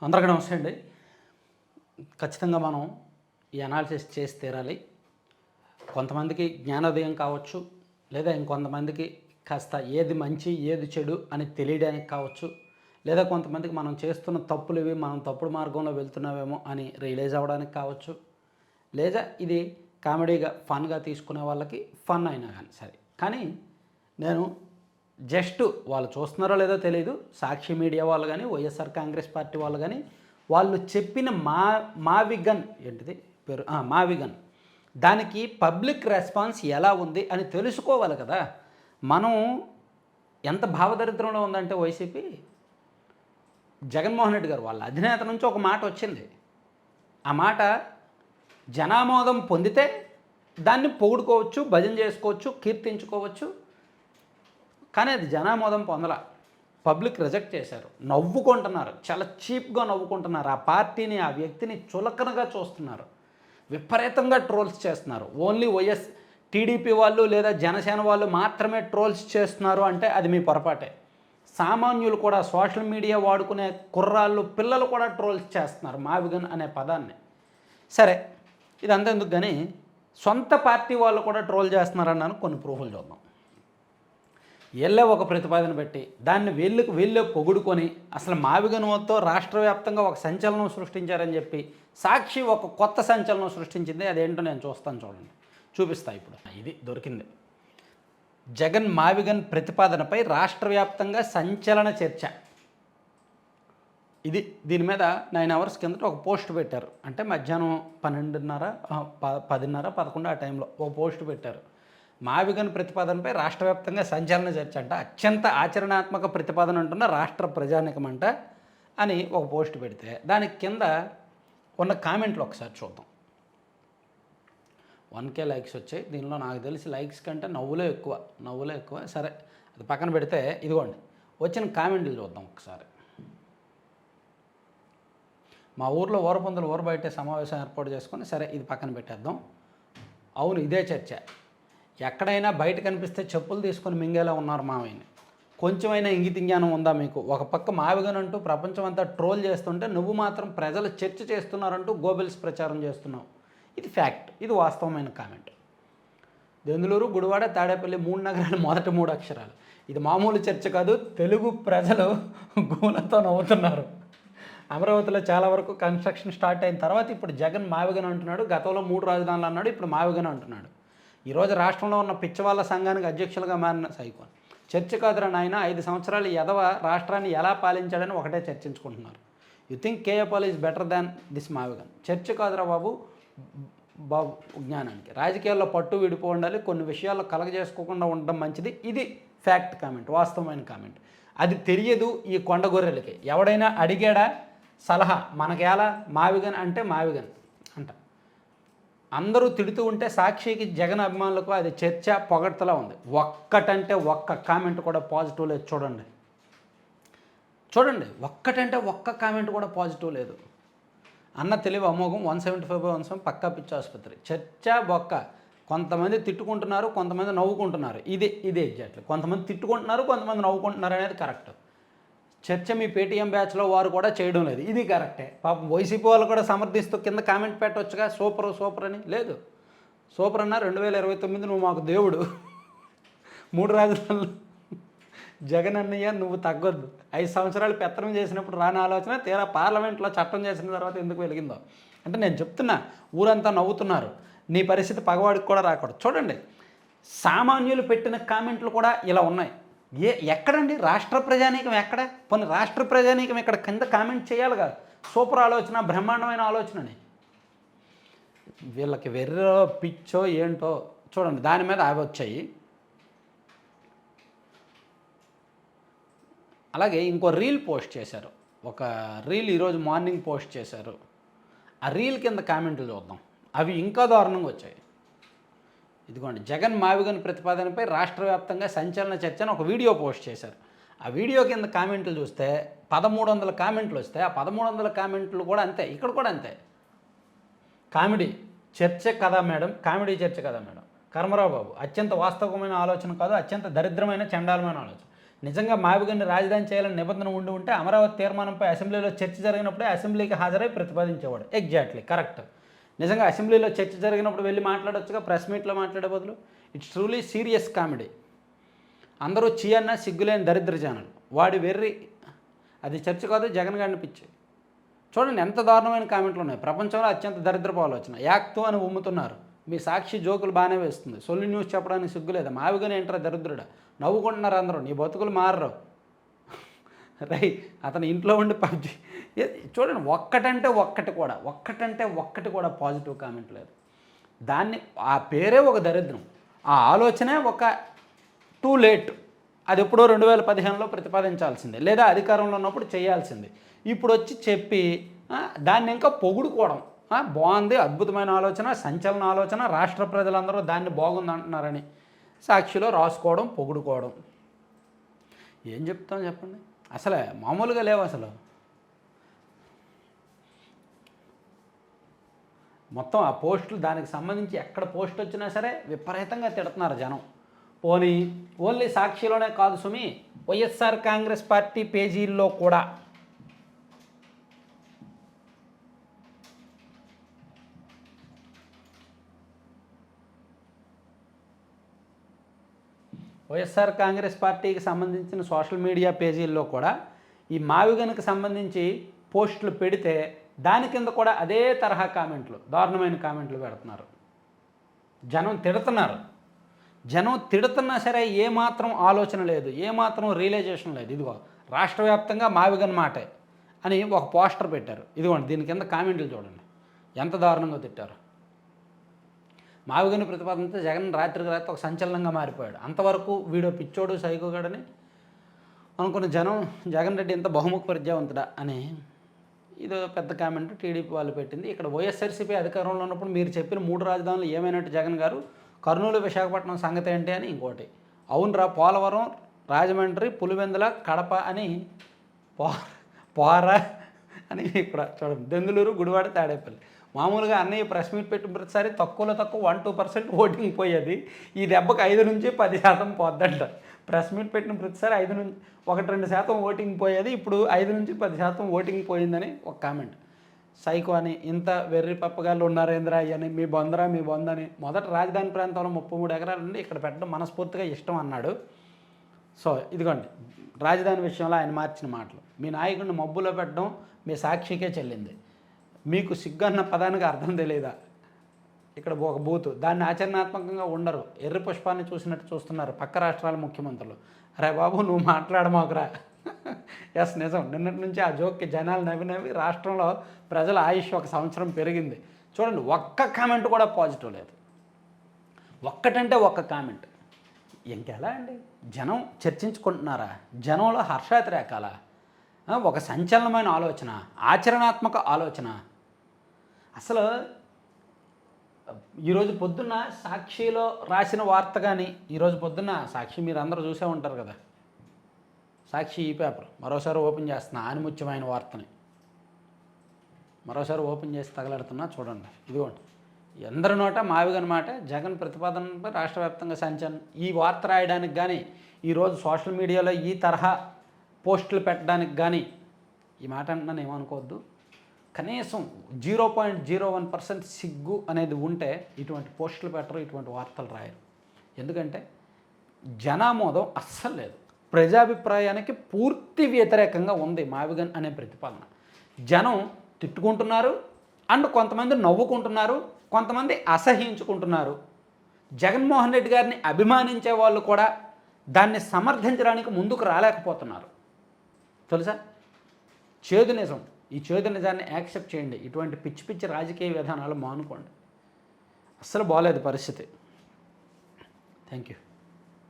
అందరికీ నమస్తే అండి. ఖచ్చితంగా మనం ఈ అనాలిసిస్ చేసి తీరాలి. కొంతమందికి జ్ఞానోదయం కావచ్చు, లేదా ఇంకొంతమందికి కాస్త ఏది మంచి ఏది చెడు అని తెలియడానికి కావచ్చు, లేదా కొంతమందికి మనం చేస్తున్న తప్పులు ఇవి మనం తప్పుడు మార్గంలో వెళ్తున్నామేమో అని రియలైజ్ అవ్వడానికి కావచ్చు, లేదా ఇది కామెడీగా ఫన్గా తీసుకునే వాళ్ళకి ఫన్ అయినా కానీ సరే. కానీ నేను జస్ట్ వాళ్ళు చూస్తున్నారో లేదో తెలియదు, సాక్షి మీడియా వాళ్ళు కానీ వైఎస్ఆర్ కాంగ్రెస్ పార్టీ వాళ్ళు కానీ వాళ్ళు చెప్పిన మావిగన్ ఏంటిది పేరు మావిగన్ దానికి పబ్లిక్ రెస్పాన్స్ ఎలా ఉంది అని తెలుసుకోవాలి కదా. మనం ఎంత భావదరిద్రంలో ఉందంటే వైసీపీ, జగన్మోహన్ రెడ్డి గారు వాళ్ళ అధినేత నుంచి ఒక మాట వచ్చింది. ఆ మాట జనామోదం పొందితే దాన్ని పొగుడుకోవచ్చు, భజన చేసుకోవచ్చు, కీర్తించుకోవచ్చు. కానీ అది జనామోదం పొందల, పబ్లిక్ రిజెక్ట్ చేశారు. నవ్వుకుంటున్నారు, చాలా చీప్గా నవ్వుకుంటున్నారు. ఆ పార్టీని ఆ వ్యక్తిని చులకనగా చూస్తున్నారు, విపరీతంగా ట్రోల్స్ చేస్తున్నారు. ఓన్లీ టీడీపీ వాళ్ళు లేదా జనసేన వాళ్ళు మాత్రమే ట్రోల్స్ చేస్తున్నారు అంటే అది మీ పొరపాటే. సామాన్యులు కూడా, సోషల్ మీడియా వాడుకునే కుర్రాళ్ళు పిల్లలు కూడా ట్రోల్స్ చేస్తున్నారు మావిగన్ అనే పదాన్ని. సరే, ఇదంతా ఎందుకు కానీ సొంత పార్టీ వాళ్ళు కూడా ట్రోల్ చేస్తున్నారన్నాను. కొన్ని ప్రూఫ్లు చూద్దాం. వీళ్ళే ఒక ప్రతిపాదన పెట్టి దాన్ని వీళ్ళే పొగుడుకొని అసలు మావిగనుతో రాష్ట్ర వ్యాప్తంగా ఒక సంచలనం సృష్టించారని చెప్పి సాక్షి ఒక కొత్త సంచలనం సృష్టించింది. అదేంటో నేను చూస్తాను, చూడండి, చూపిస్తా. ఇప్పుడు ఇది దొరికింది. జగన్ మావిగన్ ప్రతిపాదనపై రాష్ట్ర వ్యాప్తంగా సంచలన చర్చ. ఇది దీని మీద 9 hours కిందట ఒక పోస్ట్ పెట్టారు. అంటే మధ్యాహ్నం 12:30, 10:30, 11 ఆ టైంలో ఒక పోస్ట్ పెట్టారు. మావిగన్ ప్రతిపాదనపై రాష్ట్ర వ్యాప్తంగా సంచలన చర్చ అంట, అత్యంత ఆచరణాత్మక ప్రతిపాదన అంటున్న రాష్ట్ర ప్రజానికమంట అని ఒక పోస్ట్ పెడితే దానికి కింద ఉన్న కామెంట్లు ఒకసారి చూద్దాం. 1K లైక్స్ వచ్చాయి. దీనిలో నాకు తెలిసి లైక్స్ కంటే నవ్వులే ఎక్కువ. సరే, అది పక్కన పెడితే ఇదిగోండి వచ్చిన కామెంట్లు చూద్దాం ఒకసారి. మా ఊర్లో ఊరపందులు ఊరబయటే సమావేశం ఏర్పాటు చేసుకొని, సరే ఇది పక్కన పెట్టేద్దాం. అవును, ఇదే చర్చ. ఎక్కడైనా బయట కనిపిస్తే చెప్పులు తీసుకొని మింగేలా ఉన్నారు మావయ్యని. కొంచెమైనా ఇంగిత జ్ఞానం ఉందా మీకు? ఒక పక్క మావిగన్ అంటూ ప్రపంచం అంతా ట్రోల్ చేస్తుంటే నువ్వు మాత్రం ప్రజలు చర్చ చేస్తున్నారంటూ గోబెల్స్ ప్రచారం చేస్తున్నావు. ఇది ఫ్యాక్ట్, ఇది వాస్తవమైన కామెంట్. దెందులూరు, గుడివాడ, తాడేపల్లి 3 నగరాలు మొదటి 3 అక్షరాలు. ఇది మామూలు చర్చ కాదు, తెలుగు ప్రజలు గూలతో నవ్వుతున్నారు. అమరావతిలో చాలా వరకు కన్స్ట్రక్షన్ స్టార్ట్ అయిన తర్వాత ఇప్పుడు జగన్ మావిగన్ అంటున్నాడు. గతంలో 3 రాజధానులు అన్నాడు, ఇప్పుడు మావిగన్ అంటున్నాడు. ఈరోజు రాష్ట్రంలో ఉన్న పిచ్చవాళ్ళ సంఘానికి అధ్యక్షులుగా మారిన సైకోన్. చర్చ కాదురా నాయన, 5 సంవత్సరాలు ఎదవ రాష్ట్రాన్ని ఎలా పాలించాడని ఒకటే చర్చించుకుంటున్నారు. You think KA Paul is better than this మావిగన్. చర్చ కాదురా బాబు జ్ఞానానికి. రాజకీయాల్లో పట్టు విడిపో ఉండాలి, కొన్ని విషయాల్లో కలగజేసుకోకుండా ఉండడం మంచిది. ఇది ఫ్యాక్ట్ కామెంట్, వాస్తవమైన కామెంట్. అది తెలియదు ఈ కొండగొర్రెలకి. ఎవడైనా అడిగాడా సలహా మనకేలా మావిగన్ అంటే మావిగన్ అంట. అందరూ తిడుతూ ఉంటే సాక్షికి, జగన్ అభిమానులకు అది చర్చ పొగడ్తలా ఉంది. ఒక్కటంటే ఒక్క కామెంట్ కూడా పాజిటివ్ లేదు. చూడండి, ఒక్కటంటే ఒక్క కామెంట్ కూడా పాజిటివ్ లేదు. అన్న తెలివి అమోఘం, 175/1 పక్కా పిచ్చి ఆసుపత్రి. చర్చ బొక్క. కొంతమంది తిట్టుకుంటున్నారు, కొంతమంది నవ్వుకుంటున్నారు. ఇది ఎగ్జాక్ట్లీ. కొంతమంది తిట్టుకుంటున్నారు, కొంతమంది నవ్వుకుంటున్నారు అనేది కరెక్ట్. చర్చ మీ పేటీఎం బ్యాచ్లో వారు కూడా చేయడం లేదు, ఇది కరెక్టే. పాపం వైసీపీ వాళ్ళు కూడా సమర్థిస్తూ కింద కామెంట్ పెట్టవచ్చుగా, సూపర్ అని. లేదు, సూపర్ అన్న 2029 నువ్వు మాకు దేవుడు, 3 రాజధానులు జగన్ అన్నయ్య నువ్వు తగ్గొద్దు. 5 సంవత్సరాలు పెత్తనం చేసినప్పుడు రాని ఆలోచన తీరా పార్లమెంట్లో చట్టం చేసిన తర్వాత ఎందుకు వెలిగిందో. అంటే నేను చెప్తున్నా, ఊరంతా నవ్వుతున్నారు, నీ పరిస్థితి పగవాడికి కూడా రాకూడదు. చూడండి, సామాన్యులు పెట్టిన కామెంట్లు కూడా ఇలా ఉన్నాయి. ఎక్కడండి రాష్ట్ర ప్రజానీకం? ఎక్కడ? పోనీ రాష్ట్ర ప్రజానీకం ఇక్కడ కింద కామెంట్ చేయాలిగా, సూపర్ ఆలోచన, బ్రహ్మాండమైన ఆలోచనని. వీళ్ళకి వెర్రో పిచ్చో ఏంటో చూడండి. దాని మీద అవి వచ్చాయి. అలాగే ఇంకో రీల్ పోస్ట్ చేశారు. ఒక రీల్ ఈరోజు మార్నింగ్ పోస్ట్ చేశారు. ఆ రీల్ కింద కామెంట్లు చూద్దాం, అవి ఇంకా దారుణంగా వచ్చాయి. ఇదిగోండి, జగన్ మావిగన్ ప్రతిపాదనపై రాష్ట్ర వ్యాప్తంగా సంచలన చర్చ అని ఒక వీడియో పోస్ట్ చేశారు. ఆ వీడియో కింద కామెంట్లు చూస్తే 1300 కామెంట్లు వస్తే ఆ 1300 కామెంట్లు కూడా అంతే, ఇక్కడ కూడా అంతే. కామెడీ చర్చ కదా మేడం, కామెడీ చర్చ కదా మేడం. కర్మరావు బాబు, అత్యంత వాస్తవమైన ఆలోచన కాదు, అత్యంత దరిద్రమైన చండాలమైన ఆలోచన. నిజంగా మావిగన్ని రాజధాని చేయాలని నిబంధన ఉండి ఉంటే అమరావతి తీర్మానంపై అసెంబ్లీలో చర్చ జరిగినప్పుడే అసెంబ్లీకి హాజరై ప్రతిపాదించేవాడు. Exactly correct. నిజంగా అసెంబ్లీలో చర్చ జరిగినప్పుడు వెళ్ళి మాట్లాడొచ్చుగా, ప్రెస్ మీట్లో మాట్లాడే బదులు. It's truly serious comedy. అందరూ చీయన్న సిగ్గులేని దరిద్ర జనాలు. వాడి వెర్రి అది చర్చ కాదు, జగన్ గారిని పిచ్చి. చూడండి ఎంత దారుణమైన కామెంట్లు ఉన్నాయి. ప్రపంచంలో అత్యంత దరిద్రపు ఆలోచన, యాక్తు అని ఉమ్ముతున్నారు. మీ సాక్షి జోకులు బాగానే వేస్తుంది, సొల్లు న్యూస్ చెప్పడానికి సిగ్గులేదా? మావిగానే ఏంటరా దరిద్రుడా, నవ్వుకుంటున్నారు అందరూ, నీ బతుకులు మారరు. రై అతను ఇంట్లో ఉండి పబ్జి. చూడండి ఒక్కటంటే ఒక్కటి కూడా పాజిటివ్ కామెంట్ లేదు. దాన్ని ఆ పేరే ఒక దరిద్రం, ఆ ఆలోచనే ఒక టూ లేట్. అది ఎప్పుడో 2015లో ప్రతిపాదించాల్సిందే, లేదా అధికారంలో ఉన్నప్పుడు చేయాల్సిందే. ఇప్పుడు వచ్చి చెప్పి దాన్ని ఇంకా పొగుడుకోవడం, బాగుంది, అద్భుతమైన ఆలోచన, సంచలన ఆలోచన, రాష్ట్ర ప్రజలందరూ దాన్ని బాగుంది అంటున్నారని సాక్షిలో రాసుకోవడం, పొగుడుకోవడం. ఏం చెప్తాం చెప్పండి? అసలే మామూలుగా లేవు అసలు. మొత్తం ఆ పోస్టులు, దానికి సంబంధించి ఎక్కడ పోస్ట్ వచ్చినా సరే విపరీతంగా తిడుతున్నారు జనం. పోనీ ఓన్లీ సాక్షిలోనే కాదు సుమి, వైఎస్ఆర్ కాంగ్రెస్ పార్టీ పేజీల్లో కూడా. వైఎస్ఆర్ కాంగ్రెస్ పార్టీకి సంబంధించిన సోషల్ మీడియా పేజీల్లో కూడా ఈ మావిగనికి సంబంధించి పోస్టులు పెడితే దాని కింద కూడా అదే తరహా కామెంట్లు, దారుణమైన కామెంట్లు పెడుతున్నారు. జనం తిడుతున్నా సరే ఏమాత్రం ఆలోచన లేదు, ఏమాత్రం రియలైజేషన్ లేదు. ఇదిగో రాష్ట్ర వ్యాప్తంగా మావిగన్ మాటే అని ఒక పోస్టర్ పెట్టారు. ఇదిగోండి దీని కింద కామెంట్లు చూడండి ఎంత దారుణంగా తిట్టారు. మావిగని ప్రతిపాదనతో జగన్ రాత్రికి రాత్రి ఒక సంచలనంగా మారిపోయాడు. అంతవరకు వీడో పిచ్చోడు సైకోగాడని అనుకున్న జనం జగన్ రెడ్డి ఎంత బహుముఖ విద్యావంతుడా అని ఇదో పెద్ద కామెంట్ టీడీపీ వాళ్ళు పెట్టింది. ఇక్కడ వైఎస్ఆర్సీపీ అధికారంలో ఉన్నప్పుడు మీరు చెప్పిన 3 రాజధానులు ఏమైనట్టు జగన్ గారు, కర్నూలు విశాఖపట్నం సంగతి ఏంటి అని ఇంకోటి. అవునరా, పోలవరం, రాజమండ్రి, పులివెందుల, కడప అని పోరా అని ఇక్కడ చూడండి, దెందులూరు, గుడివాడ, తాడేపల్లి. మామూలుగా అన్నయ్య ప్రెస్ మీట్ పెట్టిన ప్రతిసారి తక్కువలో తక్కువ 1-2% ఓటింగ్ పోయేది. ఈ దెబ్బకి 5-10% పోద్దంట. ప్రెస్ మీట్ పెట్టిన ప్రతిసారి 1-2% ఓటింగ్ పోయేది, ఇప్పుడు 5-10% ఓటింగ్ పోయిందని ఒక కామెంట్. సైకో అని, ఇంత వెర్రి పప్పగాళ్ళు ఉన్నారేంద్ర అని, మీ బొందని. మొదట రాజధాని ప్రాంతంలో 33 ఎకరాలు ఉండి ఇక్కడ పెట్టడం మనస్ఫూర్తిగా ఇష్టం అన్నాడు. సో ఇదిగోండి రాజధాని విషయంలో ఆయన మార్చిన మాటలు. మీ నాయకుడిని మబ్బులో పెట్టడం మీ సాక్షికే చెల్లింది. మీకు సిగ్గు అన్న పదానికి అర్థం తెలియదా? ఇక్కడ ఒక బూతు, దాన్ని ఆచరణాత్మకంగా ఉండరు. ఎర్రి పుష్పాన్ని చూసినట్టు చూస్తున్నారు పక్క రాష్ట్రాల ముఖ్యమంత్రులు. అరే బాబు నువ్వు మాట్లాడమాకురా. ఎస్ నిజం, నిన్నటి నుంచి ఆ జోక్కి జనాలు నవ్వి రాష్ట్రంలో ప్రజల ఆయుష్ 1 సంవత్సరం పెరిగింది. చూడండి ఒక్క కామెంట్ కూడా పాజిటివ్ లేదు. ఒక్కటంటే ఒక్క కామెంట్. ఇంకెలా అండి? జనం చర్చించుకుంటున్నారా? జనంలో హర్షాతిరేకాల, ఒక సంచలనమైన ఆలోచన, ఆచరణాత్మక ఆలోచన. అసలు ఈరోజు పొద్దున్న సాక్షిలో రాసిన వార్త కానీ, ఈరోజు పొద్దున్న సాక్షి మీరు అందరూ చూసే ఉంటారు కదా, సాక్షి ఈ పేపర్ మరోసారి ఓపెన్ చేస్తున్నా, ఆనిముత్యమైన వార్తని మరోసారి ఓపెన్ చేసి తగలడుతున్నా. చూడండి ఇదిగోండి, ఎందరి నోట మావిగని మాట, జగన్ ప్రతిపాదనపై రాష్ట్ర వ్యాప్తంగా సంచలనం. ఈ వార్త రాయడానికి కానీ, ఈరోజు సోషల్ మీడియాలో ఈ తరహా పోస్టులు పెట్టడానికి కానీ, ఈ మాట అంటున్నాను ఏమనుకోవద్దు, కనీసం 0.01% సిగ్గు అనేది ఉంటే ఇటువంటి పోస్టులు పెట్టరు, ఇటువంటి వార్తలు రాయరు. ఎందుకంటే జనామోదం అస్సలు లేదు. ప్రజాభిప్రాయానికి పూర్తి వ్యతిరేకంగా ఉంది మావిగన్ అనే ప్రతిపాదన. జనం తిట్టుకుంటున్నారు అండ్ కొంతమంది నవ్వుకుంటున్నారు, కొంతమంది అసహ్యించుకుంటున్నారు. జగన్మోహన్ రెడ్డి గారిని అభిమానించే వాళ్ళు కూడా దాన్ని సమర్థించడానికి ముందుకు రాలేకపోతున్నారు. తెలుసా? చేదు నిజం. ఈ చేదు నిజాన్ని యాక్సెప్ట్ చేయండి. ఇటువంటి పిచ్చి పిచ్చి రాజకీయ విధానాలు మానుకోండి. అస్సలు బాగలేదు పరిస్థితి. Thank you.